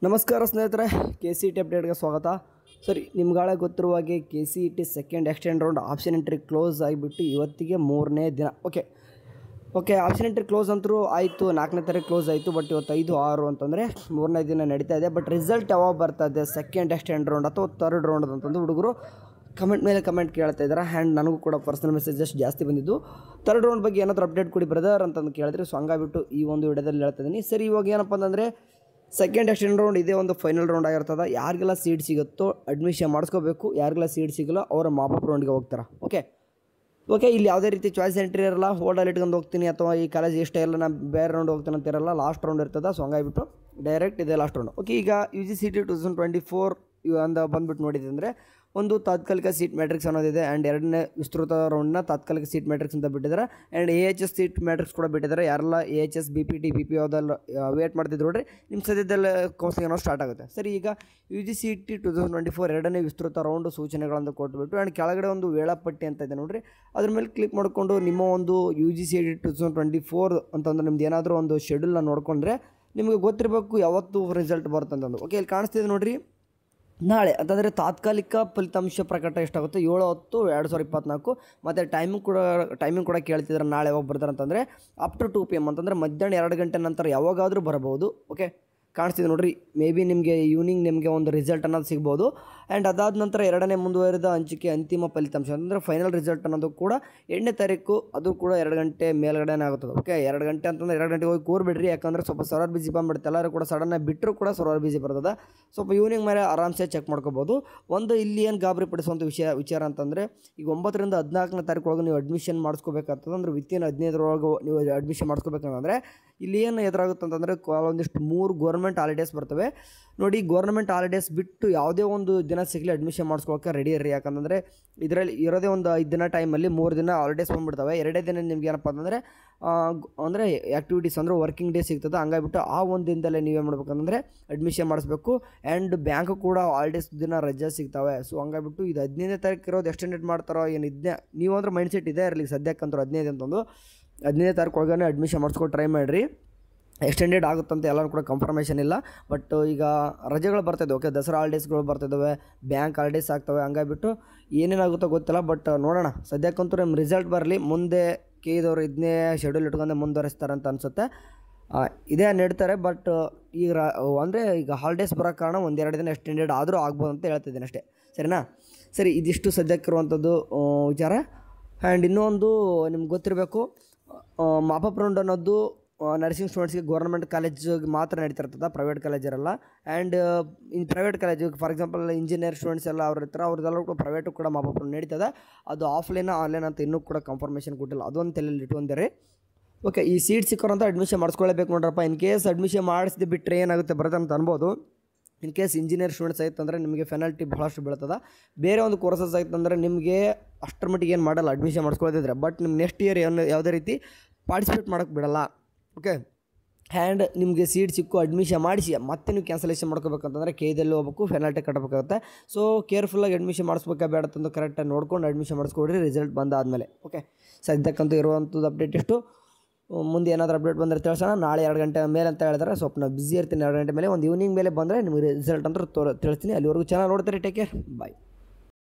ನಮಸ್ಕಾರ ಸ್ನೇಹಿತರೆ, KCET ಅಪ್ಡೇಟ್ಗೆ ಸ್ವಾಗತ. ಸರಿ, ನಿಮ್ಗಾಳೆ ಗೊತ್ತಿರುವ ಹಾಗೆ KCET second extend round option entry close ಆಗಿಬಿಟ್ಟು ಇವತ್ತಿಗೆ 3ನೇ ದಿನ. ಓಕೆ ಆಪ್ಷನ್ ಎಂಟ್ರಿ ಕ್ಲೋಸ್ ಅಂತರೂ ಆಯಿತು, 4ನೇ ತಾರೀಕು ಕ್ಲೋಸ್ ಆಯಿತು. ಬಟ್ ಇವತ್ತು 5-6 ಅಂತಂದರೆ 3ನೇ ದಿನ ನಡೀತಾ ಇದೆ. ಬಟ್ ರಿಸಲ್ಟ್ ಯಾವಾಗ ಬರ್ತಾ ಇದೆ, ಸೆಕೆಂಡ್ ಎಕ್ಸ್ಟೆಂಡ್ ರೌಂಡ್ ಅಥವಾ ಥರ್ಡ್ ರೌಂಡ್ ಅಂತಂದು ಹುಡುಗರು ಕಮೆಂಟ್ ಮೇಲೆ ಕಮೆಂಟ್ ಕೇಳ್ತಾ ಇದ್ದಾರೆ. ಆ್ಯಂಡ್ ನನಗೂ ಕೂಡ ಪರ್ಸನಲ್ ಮೆಸೇಜಸ್ ಜಾಸ್ತಿ ಬಂದಿದ್ದು, ಥರ್ಡ್ ರೌಂಡ್ ಬಗ್ಗೆ ಏನಾದರೂ ಅಪ್ಡೇಟ್ ಕೊಡಿ ಬ್ರದರ್ ಅಂತಂದು ಕೇಳಿದ್ರೆ, ಸೊ ಹಂಗಾಗ್ಬಿಟ್ಟು ಈ ಒಂದು ವಿಡಿಯೋದಲ್ಲಿ ಹೇಳ್ತಾ ಇದ್ದೀನಿ. ಸರಿ, ಇವಾಗ ಏನಪ್ಪ ಅಂತಂದರೆ ಸೆಕೆಂಡ್ ಎಕ್ಸ್ಟೆಂಡ್ ರೌಂಡ್ ಇದೇ ಒಂದು ಫೈನಲ್ ರೌಂಡ್ ಆಗಿರ್ತದೆ. ಯಾರಿಗೆಲ್ಲ ಸೀಟ್ ಸಿಗುತ್ತೋ ಅಡ್ಮಿಷನ್ ಮಾಡಿಸ್ಕೋಬೇಕು, ಯಾರಿಗೆಲ್ಲ ಸೀಟ್ ಸಿಗಲ್ಲ ಅವರ ಮಾಪಪ್ ರೌಂಡ್ಗೆ ಹೋಗ್ತಾರೆ. ಓಕೆ ಇಲ್ಲಿ ಯಾವುದೇ ರೀತಿ ಚಾಯ್ಸ್ ಎಂಟ್ರಿ ಇರಲ್ಲ, ಹೋಲ್ಡಲ್ಲಿ ಇಟ್ಕೊಂಡು ಹೋಗ್ತೀನಿ ಅಥವಾ ಈ ಕಾಲೇಜ್ ಇಷ್ಟ ಇಲ್ಲ ನಾನು ಬೇರೆ ರೌಂಡ್ ಹೋಗ್ತೀನಿ ಅಂತ ಇರಲ್ಲ. ಲಾಸ್ಟ್ ರೌಂಡ್ ಇರ್ತದೆ. ಸೊ ಹಂಗಾಗಿಬಿಟ್ಟು ಡೈರೆಕ್ಟ್ ಇದೆ ಲಾಸ್ಟ್ ರೌಂಡ್. ಓಕೆ, ಈಗ UGCET 2024 ಅಂತ ಬಂದುಬಿಟ್ಟು ನೋಡಿದೆ ಅಂದರೆ ಒಂದು ತಾತ್ಕಾಲಿಕ ಸೀಟ್ ಮ್ಯಾಟ್ರಿಕ್ಸ್ ಅನ್ನೋದಿದೆ. ಆ್ಯಂಡ್ ಎರಡನೇ ವಿಸ್ತೃತ ರೌಂಡ್ನ ತಾತ್ಕಾಲಿಕ ಸೀಟ್ ಮ್ಯಾಟ್ರಿಕ್ಸ್ ಅಂತ ಬಿಟ್ಟಿದ್ದಾರೆ. ಆ್ಯಂಡ್ AHS ಸೀಟ್ ಮ್ಯಾಟ್ರಿಕ್ಸ್ ಕೂಡ ಬಿಟ್ಟಿದ್ದಾರೆ. ಯಾರೆಲ್ಲ AHS BPT BPO ಅದೆಲ್ಲ ವೇಟ್ ಮಾಡ್ತಿದ್ರು ನೋಡ್ರಿ, ನಿಮ್ಮ ಸದ್ಯದಲ್ಲೇ ಕೌನ್ಸಿಲಿಂಗ್ ಅನ್ನೋ ಸ್ಟಾರ್ಟ್ ಆಗುತ್ತೆ. ಸರಿ, ಈಗ UGCET 2024 ಎರಡನೇ ವಿಸ್ತೃತ ರೌಂಡ್ ಸೂಚನೆಗಳನ್ನು ಕೊಟ್ಟುಬಿಟ್ಟು ಆ್ಯಂಡ್ ಕೆಳಗಡೆ ಒಂದು ವೇಳಾಪಟ್ಟಿ ಅಂತ ಇದೆ ನೋಡ್ರಿ, ಅದ್ರ ಮೇಲೆ ಕ್ಲಿಕ್ ಮಾಡಿಕೊಂಡು ನಿಮ್ಮ ಒಂದು UGCET 2024 ಅಂತಂದ್ರೆ ನಿಮ್ದು ಏನಾದರೂ ಒಂದು ಶೆಡ್ಯೂಲ್ನ ನೋಡಿಕೊಂಡ್ರೆ ನಿಮಗೆ ಗೊತ್ತಿರಬೇಕು ಯಾವತ್ತು ರಿಸಲ್ಟ್ ಬರುತ್ತಂತಂದು. ಓಕೆ, ಇಲ್ಲಿ ಕಾಣಿಸ್ತಿದೆ ನೋಡಿರಿ, ನಾಳೆ ಅಂತಂದರೆ ತಾತ್ಕಾಲಿಕ ಫಲಿತಾಂಶ ಪ್ರಕಟ ಎಷ್ಟಾಗುತ್ತೆ 7/10/2024. ಮತ್ತು ಟೈಮಿಂಗ್ ಕೂಡ ಕೇಳ್ತಿದ್ದಾರೆ, ನಾಳೆ ಯಾವಾಗ ಬರ್ತಾರೆ ಅಂತಂದರೆ ಆಫ್ಟರ್ 2 PM ಅಂತಂದರೆ ಮಧ್ಯಾಹ್ನ 2 ಗಂಟೆ ನಂತರ ಯಾವಾಗಾದರೂ ಬರಬಹುದು. ಓಕೆ, ಕಾಣಿಸ್ತಿದೆ ನೋಡಿರಿ, ಮೇ ಬಿ ನಿಮಗೆ ಈವ್ನಿಂಗ್ ನಿಮಗೆ ಒಂದು ರಿಸಲ್ಟ್ ಅನ್ನೋದು ಸಿಗ್ಬೋದು. ಆ್ಯಂಡ್ ಅದಾದ ನಂತರ ಎರಡನೇ ಮುಂದುವರಿದ ಹಂಚಿಕೆ ಅಂತಿಮ ಫಲಿತಾಂಶ ಅಂದರೆ ಫೈನಲ್ ರಿಸಲ್ಟ್ ಅನ್ನೋದು ಕೂಡ 8ನೇ ತಾರೀಕು, ಅದು ಕೂಡ 2 ಗಂಟೆ ಮೇಲ್ಗಡೆನೇ ಆಗುತ್ತದೆ. ಓಕೆ, 2 ಗಂಟೆ ಅಂತಂದರೆ 2 ಗಂಟೆಗೆ ಹೋಗಿ ಕೂರ್ಬಿಡ್ರಿ, ಯಾಕಂದರೆ ಸ್ವಲ್ಪ ಸರ್ವರ್ ಬಿಸಿ ಬಂದುಬಿಡುತ್ತೆ. ಎಲ್ಲರೂ ಕೂಡ ಸಡನ್ನಾಗಿ ಬಿಟ್ಟರು ಕೂಡ ಸರ್ವರ್ ಬಿಸಿ ಬರ್ತದೆ. ಸ್ವಲ್ಪ ಈವ್ನಿಂಗ್ ಮೇಲೆ ಆರಾಮ್ಸೆ ಚೆಕ್ ಮಾಡ್ಕೋಬೋದು. ಒಂದು ಇಲ್ಲಿ ಏನು ಗಾಬರಿ ಪಡಿಸುವಂಥ ವಿಚಾರ ಅಂತಂದರೆ, ಈಗ 9ರಿಂದ 14ನೇ ತಾರೀಕು ಒಳಗೆ ನೀವು ಅಡ್ಮಿಷನ್ ಮಾಡಿಸ್ಕೋಬೇಕಾಗ್ತದೆ. ಅಂದರೆ ವಿತಿನ್ 15ರೊಳಗೆ ನೀವು ಅಡ್ಮಿಷನ್ ಮಾಡಿಸ್ಕೋಬೇಕಂತಂದರೆ ಇಲ್ಲಿ ಏನು ಎದುರಾಗುತ್ತೆ ಅಂತಂದರೆ ಒಂದಿಷ್ಟು 3 ಗೌರ್ಮೆಂಟ್ ಹಾಲಿಡೇಸ್ ಬರ್ತವೆ ನೋಡಿ. ಗೌರ್ಮೆಂಟ್ ಹಾಲಿಡೇಸ್ ಬಿಟ್ಟು ಯಾವುದೇ ಒಂದು ದಿನ ಸಿಗಲಿ ಅಡ್ಮಿಷನ್ ಮಾಡಿಸ್ಕೊಳ್ಳೋಕೆ ರೆಡಿ ಇರ್ರಿ. ಯಾಕಂದರೆ ಇದರಲ್ಲಿ ಇರೋದೇ ಒಂದು 5 ದಿನ ಟೈಮಲ್ಲಿ 3 ದಿನ ಹಾಲಿಡೇಸ್ ಬಂದುಬಿಡ್ತವೆ. 2 ದಿನ ನಿಮ್ಗೆ ಏನಪ್ಪ ಅಂತಂದರೆ ಆ್ಯಕ್ಟಿವಿಟೀಸ್ ಅಂದರೆ ವರ್ಕಿಂಗ್ ಡೇ ಸಿಗ್ತದೆ. ಹಂಗಾಗಿಬಿಟ್ಟು ಆ ಒಂದು ದಿನದಲ್ಲೇ ನೀವೇನು ಮಾಡ್ಬೇಕಂತಂದರೆ ಅಡ್ಮಿಷನ್ ಮಾಡಿಸ್ಬೇಕು. ಆ್ಯಂಡ್ ಬ್ಯಾಂಕ್ ಕೂಡ ಹಾಲಿಡೇಸ್ ದಿನ ರಜೆ ಸಿಗ್ತವೆ. ಸೊ ಹಂಗಾಗಿಬಿಟ್ಟು ಇದು 15ನೇ ತಾರೀಕು ಇರೋದು ಎಕ್ಸ್ಟೆಂಡೆಡ್ ಮಾಡ್ತಾರೋ ಏನು ಇದನ್ನೇ ನೀವು ಅಂದ್ರೆ ಮೈಂಡ್ಸೆಟ್ ಇದೆ ಇರಲಿ. ಸದ್ಯಕ್ಕಂತೂ 15 ಅಂತಂದು 15ನೇ ತಾರೀಕು ಒಳಗಡೆ ಅಡ್ಮಿಷನ್ ಮಾಡಿಸ್ಕೊಂಡು ಟ್ರೈ ಮಾಡಿರಿ. ಎಕ್ಸ್ಟೆಂಡೆಡ್ ಆಗುತ್ತಂತ ಎಲ್ಲರೂ ಕೂಡ ಕನ್ಫರ್ಮೇಷನ್ ಇಲ್ಲ. ಬಟ್ ಈಗ ರಜೆಗಳು ಬರ್ತಾಯಿದೆ. ಓಕೆ, ದಸರಾ ಹಾಲಿಡೇಸ್ಗಳು ಬರ್ತಿದ್ದಾವೆ, ಬ್ಯಾಂಕ್ ಹಾಲಿಡೇಸ್ ಆಗ್ತವೆ. ಹಂಗಾಗಿಬಿಟ್ಟು ಏನೇನಾಗುತ್ತೋ ಗೊತ್ತಿಲ್ಲ. ಬಟ್ ನೋಡೋಣ, ಸದ್ಯಕ್ಕಂತೂ ನಿಮ್ಮ ರಿಸಲ್ಟ್ ಬರಲಿ. ಮುಂದೆ ಕೇದವರು ಇದನ್ನೇ ಶೆಡ್ಯೂಲ್ ಇಟ್ಕೊಂಡು ಮುಂದುವರಿಸ್ತಾರೆ ಅಂತ ಅನಿಸುತ್ತೆ. ಇದೇ ನಡೀತಾರೆ. ಬಟ್ ಈಗ ಅಂದರೆ ಈಗ ಹಾಲಿಡೇಸ್ ಬರೋ ಕಾರಣ 1-2 ದಿನ ಎಕ್ಸ್ಟೆಂಡೆಡ್ ಆದರೂ ಆಗ್ಬೋದು ಅಂತ ಹೇಳ್ತಿದ್ದೀನಿ ಅಷ್ಟೇ. ಸರಿನಾ? ಸರಿ, ಇದಿಷ್ಟು ಸದ್ಯಕ್ಕಿರುವಂಥದ್ದು ವಿಚಾರ. ಆ್ಯಂಡ್ ಇನ್ನೊಂದು ನಿಮ್ಗೆ ಗೊತ್ತಿರಬೇಕು, ಮಾಪಪ್ ರೌಂಡ್ ಅನ್ನೋದು ನರ್ಸಿಂಗ್ ಸ್ಟೂಡೆಂಟ್ಸ್ಗೆ ಗೌರ್ಮೆಂಟ್ ಕಾಲೇಜಿಗೆ ಮಾತ್ರ ನಡೀತಿರ್ತದೆ, ಪ್ರೈವೇಟ್ ಕಾಲೇಜ್ ಇರಲ್ಲ. And in private college for example engineer students ಎಲ್ಲ ಅವ್ರು ಇರ್ತಾರೆ, ಅವ್ರದ್ದೆಲ್ಲರೂ ಕೂಡ ಪ್ರೈವೇಟು ಕೂಡ ಮಾಪಪ್ ರೌಂಡ್ ನಡೀತದೆ. ಅದು ಆನ್ಲೈನ್ ಅಂತ ಇನ್ನೂ ಕೂಡ ಕನ್ಫರ್ಮೇಷನ್ ಕೊಟ್ಟಿಲ್ಲ, ಅದೊಂದು ತಲೆಯಲ್ಲಿ ಇಟ್ಕೊಂಡಿರಿ. ಓಕೆ, ಈ ಸೀಟ್ ಸಿಕ್ಕೋರಂತ ಅಡ್ಮಿಷನ್ ಮಾಡಿಸ್ಕೊಳ್ಳೇಬೇಕು ನೋಡ್ರಪ್ಪ. ಇನ್ ಕೇಸ್ ಅಡ್ಮಿಷನ್ ಮಾಡಿಸಿದ್ದು ಬಿಟ್ಟರೆ ಏನಾಗುತ್ತೆ ಬರುತ್ತೆ ಅಂತ ಅನ್ಬೋದು. ಇನ್ ಕೇಸ್ ಇಂಜಿನಿಯರ್ ಸ್ಟೂಡೆಂಟ್ಸ್ ಆಯ್ತಂದರೆ ನಿಮಗೆ ಪೆನಾಲ್ಟಿ ಬಹಳಷ್ಟು ಬೀಳ್ತದೆ. ಬೇರೆ ಒಂದು ಕೋರ್ಸಸ್ ಆಯ್ತಂದರೆ ನಿಮಗೆ ಅಷ್ಟರ ಮಟ್ಟಿಗೆ ಏನು ಮಾಡಲ್ಲ ಅಡ್ಮಿಷನ್ ಮಾಡಿಸ್ಕೊಳ್ಳೋದಿದ್ರೆ. ಬಟ್ ನಿಮ್ಮ ನೆಕ್ಸ್ಟ್ ಇಯರ್ ಯಾವುದೇ ರೀತಿ ಪಾರ್ಟಿಸಿಪೇಟ್ ಮಾಡೋಕ್ಕೆ ಬಿಡಲ್ಲ. ಓಕೆ, ಆ್ಯಂಡ್ ನಿಮಗೆ ಸೀಟ್ ಸಿಕ್ಕು ಅಡ್ಮಿಷನ್ ಮಾಡಿಸಿ ಮತ್ತೆ ನೀವು ಕ್ಯಾನ್ಸಲೇಷನ್ ಮಾಡ್ಕೋಬೇಕಂತಂದರೆ ಕೇದಲ್ಲಿ ಹೋಗ್ಬೇಕು, ಪೆನಾಲ್ಟಿ ಕಟ್ಟಬೇಕಾಗುತ್ತೆ. ಸೊ ಕೇರ್ಫುಲ್ಲಾಗಿ ಅಡ್ಮಿಷನ್ ಮಾಡಿಸ್ಬೇಕಾ ಬೇಡ ಅಂತಂದು ಕರೆಕ್ಟಾಗಿ ನೋಡ್ಕೊಂಡು ಅಡ್ಮಿಷನ್ ಮಾಡಿಸ್ಕೊಡ್ರಿ ರಿಸಲ್ಟ್ ಬಂದಾದಮೇಲೆ. ಓಕೆ, ಸದ್ಯಕ್ಕಂತೂ ಇರುವಂಥದ್ದು ಅಪ್ಡೇಟ್ ಇಷ್ಟು. ಮುಂದೆ ಏನಾದರೂ ಅಪ್ಡೇಟ್ ಬಂದರೆ ತಿಳಿಸೋಣ. ನಾಳೆ 2 ಗಂಟೆ ಮೇಲೆ ಅಂತ ಹೇಳಿದ್ರೆ ಸ್ವಲ್ಪ ನಾನು ಬಿಸಿ ಇರ್ತೀನಿ. 2 ಗಂಟೆ ಮೇಲೆ ಒಂದು ಈವ್ನಿಂಗ್ ಮೇಲೆ ಬಂದರೆ ನಿಮಗೆ ರಿಸಲ್ಟ್ ಅಂತ ತಿಳಿಸ್ತೀನಿ. ಅಲ್ಲಿವರೆಗೂ ಚೆನ್ನಾಗಿ ನೋಡ್ತಾರೆ. ಟೇಕ್ ಕೇರ್, ಬಾಯ್.